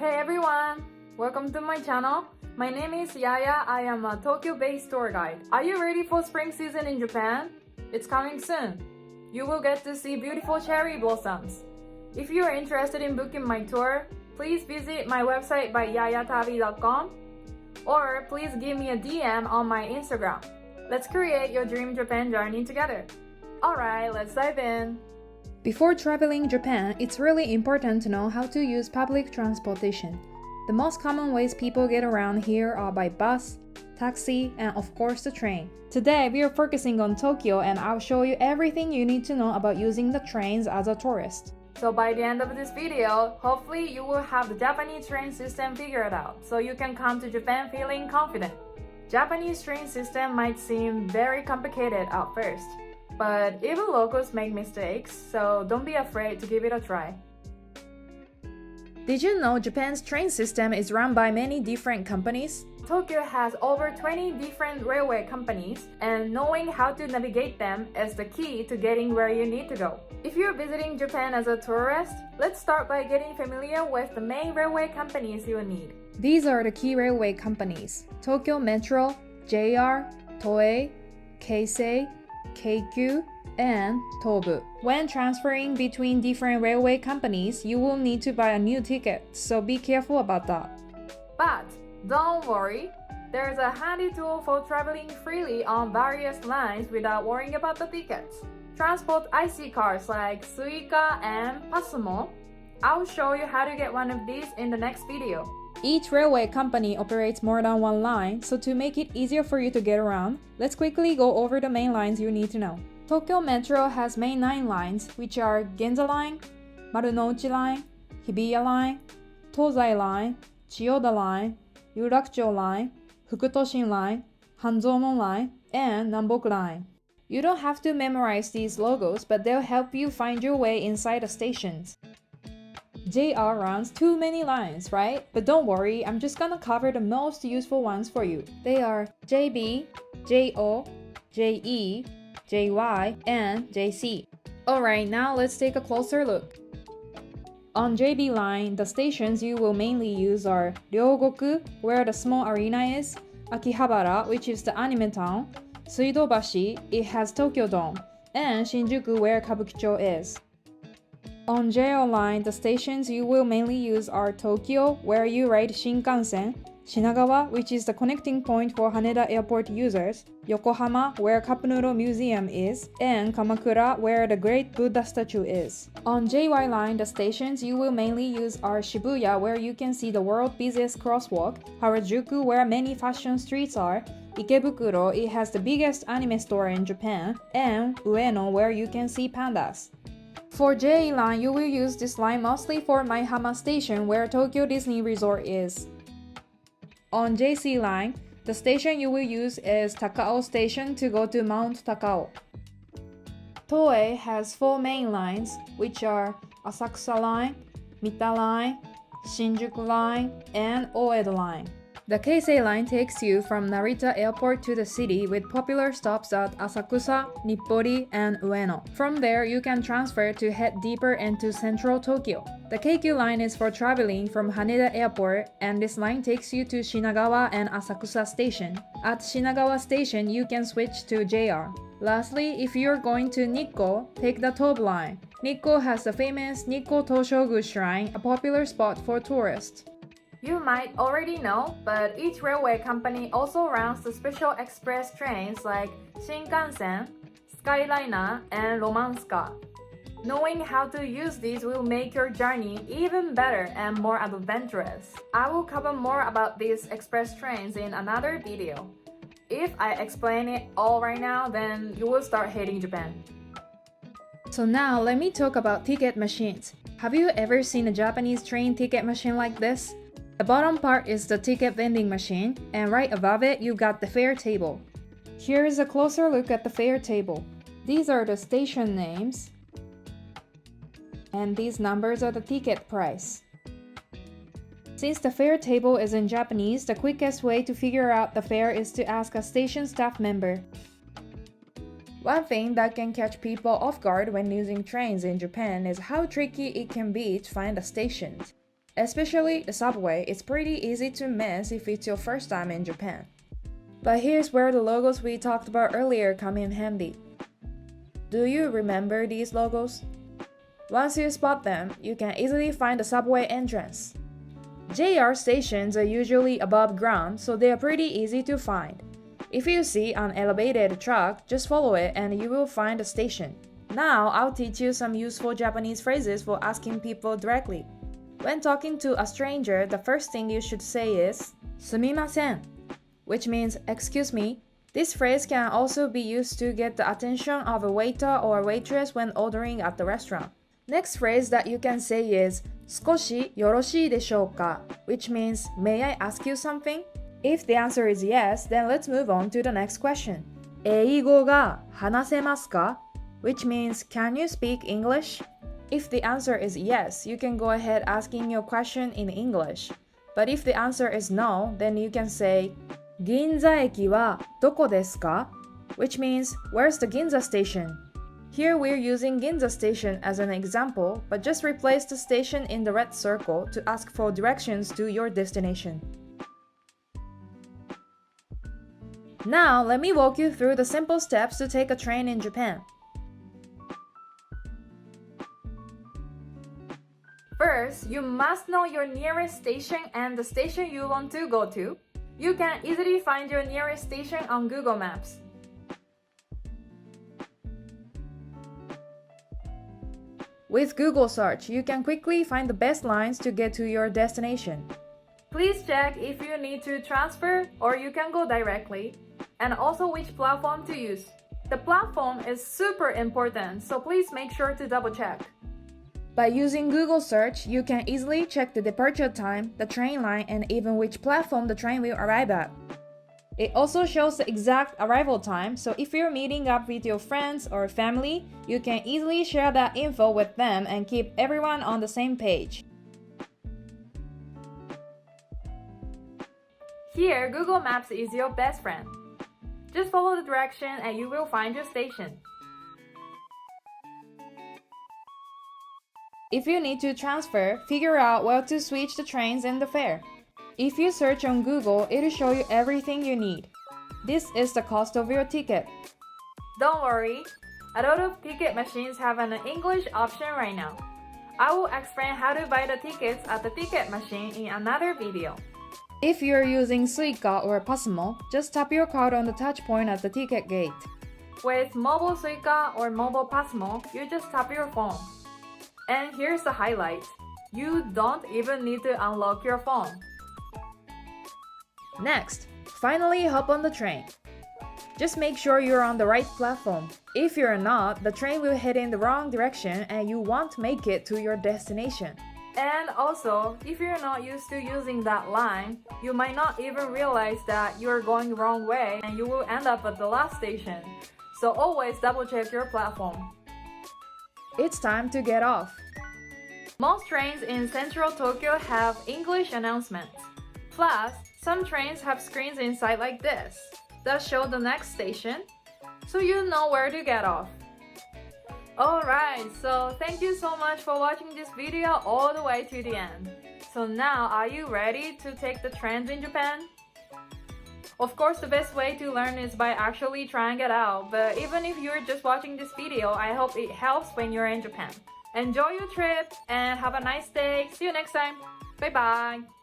Hey everyone! Welcome to my channel. My name is Yaya. I am a Tokyo-based tour guide. Are you ready for spring season in Japan? It's coming soon. You will get to see beautiful cherry blossoms. If you are interested in booking my tour, please visit my website by yayatabi.com or please give me a DM on my Instagram. Let's create your dream Japan journey together. Alright, let's dive in. Before traveling Japan, it's really important to know how to use public transportation. The most common ways people get around here are by bus, taxi, and of course the train. Today, we are focusing on Tokyo and I'll show you everything you need to know about using the trains as a tourist. So by the end of this video, hopefully you will have the Japanese train system figured out so you can come to Japan feeling confident. Japanese train system might seem very complicated at first, but even locals make mistakes, so don't be afraid to give it a try. Did you know Japan's train system is run by many different companies? Tokyo has over 20 different railway companies, and knowing how to navigate them is the key to getting where you need to go. If you're visiting Japan as a tourist, let's start by getting familiar with the main railway companies you will need. These are the key railway companies: Tokyo Metro, JR, Toei, Keisei, Keikyu, and Tobu. When transferring between different railway companies, you will need to buy a new ticket, so be careful about that. But don't worry, there's a handy tool for traveling freely on various lines without worrying about the tickets. Transport IC cards like Suica and Pasmo. I'll show you how to get one of these in the next video. Each railway company operates more than one line, so to make it easier for you to get around, let's quickly go over the main lines you need to know. Tokyo Metro has main 9 lines, which are Ginza Line, Marunouchi Line, Hibiya Line, Tozai Line, Chiyoda Line, Yurakucho Line, Fukutoshin Line, Hanzomon Line, and Namboku Line. You don't have to memorize these logos, but they'll help you find your way inside the stations. JR runs too many lines, right? But don't worry, I'm just gonna cover the most useful ones for you. They are JB, JO, JE, JY, and JC. Alright, now let's take a closer look. On JB line, the stations you will mainly use are Ryogoku, where the small arena is, Akihabara, which is the anime town, Suidobashi, it has Tokyo Dome, and Shinjuku, where Kabukicho is. On JO line, the stations you will mainly use are Tokyo, where you ride Shinkansen, Shinagawa, which is the connecting point for Haneda Airport users, Yokohama, where Cup Noodle Museum is, and Kamakura, where the Great Buddha statue is. On JY line, the stations you will mainly use are Shibuya, where you can see the world's busiest crosswalk, Harajuku, where many fashion streets are, Ikebukuro, it has the biggest anime store in Japan, and Ueno, where you can see pandas. For JE line, you will use this line mostly for Maihama Station, where Tokyo Disney Resort is. On JC line, the station you will use is Takao Station to go to Mount Takao. Toei has 4 main lines, which are Asakusa Line, Mita Line, Shinjuku Line, and Oedo Line. The Keisei line takes you from Narita Airport to the city with popular stops at Asakusa, Nippori, and Ueno. From there, you can transfer to head deeper into central Tokyo. The Keikyu line is for traveling from Haneda Airport, and this line takes you to Shinagawa and Asakusa Station. At Shinagawa Station, you can switch to JR. Lastly, if you're going to Nikko, take the Tobu line. Nikko has the famous Nikko Toshogu Shrine, a popular spot for tourists. You might already know, but each railway company also runs the special express trains like Shinkansen, Skyliner, and Romanska. Knowing how to use these will make your journey even better and more adventurous. I will cover more about these express trains in another video. If I explain it all right now, then you will start hating Japan. So now let me talk about ticket machines. Have you ever seen a Japanese train ticket machine like this? The bottom part is the ticket vending machine, and right above it you got the fare table. Here is a closer look at the fare table. These are the station names, and these numbers are the ticket price. Since the fare table is in Japanese, the quickest way to figure out the fare is to ask a station staff member. One thing that can catch people off guard when using trains in Japan is how tricky it can be to find the stations. Especially the subway, it's pretty easy to miss if it's your first time in Japan. But here's where the logos we talked about earlier come in handy. Do you remember these logos? Once you spot them, you can easily find the subway entrance. JR stations are usually above ground, so they are pretty easy to find. If you see an elevated truck, just follow it and you will find a station. Now, I'll teach you some useful Japanese phrases for asking people directly. When talking to a stranger, the first thing you should say is すみません, which means excuse me. This phrase can also be used to get the attention of a waiter or waitress when ordering at the restaurant. Next phrase that you can say is 少しよろしいでしょうか, which means may I ask you something? If the answer is yes, then let's move on to the next question. 英語が話せますか? Which means can you speak English? If the answer is yes, you can go ahead asking your question in English. But if the answer is no, then you can say 銀座駅はどこですか? Which means where's the Ginza station? Here we're using Ginza station as an example, but just replace the station in the red circle to ask for directions to your destination. Now, let me walk you through the simple steps to take a train in Japan. First, you must know your nearest station and the station you want to go to. You can easily find your nearest station on Google Maps. With Google search, you can quickly find the best lines to get to your destination. Please check if you need to transfer or you can go directly, and also which platform to use. The platform is super important, so please make sure to double check. By using Google search, you can easily check the departure time, the train line, and even which platform the train will arrive at. It also shows the exact arrival time, so if you're meeting up with your friends or family, you can easily share that info with them and keep everyone on the same page. Here, Google Maps is your best friend. Just follow the direction and you will find your station. If you need to transfer, figure out where to switch the trains and the fare. If you search on Google, it'll show you everything you need. This is the cost of your ticket. Don't worry, a lot of ticket machines have an English option right now. I will explain how to buy the tickets at the ticket machine in another video. If you're using Suica or Pasmo, just tap your card on the touch point at the ticket gate. With mobile Suica or mobile Pasmo, you just tap your phone. And here's the highlight. You don't even need to unlock your phone. Next, finally hop on the train. Just make sure you're on the right platform. If you're not, the train will head in the wrong direction and you won't make it to your destination. And also, if you're not used to using that line, you might not even realize that you're going the wrong way and you will end up at the last station. So always double check your platform. It's time to get off. Most trains in central Tokyo have English announcements. Plus, some trains have screens inside like this that show the next station, so you know where to get off. Alright, so thank you so much for watching this video all the way to the end. So now, are you ready to take the trains in Japan? Of course, the best way to learn is by actually trying it out, but even if you're just watching this video, I hope it helps when you're in Japan. Enjoy your trip and have a nice day. See you next time. Bye bye.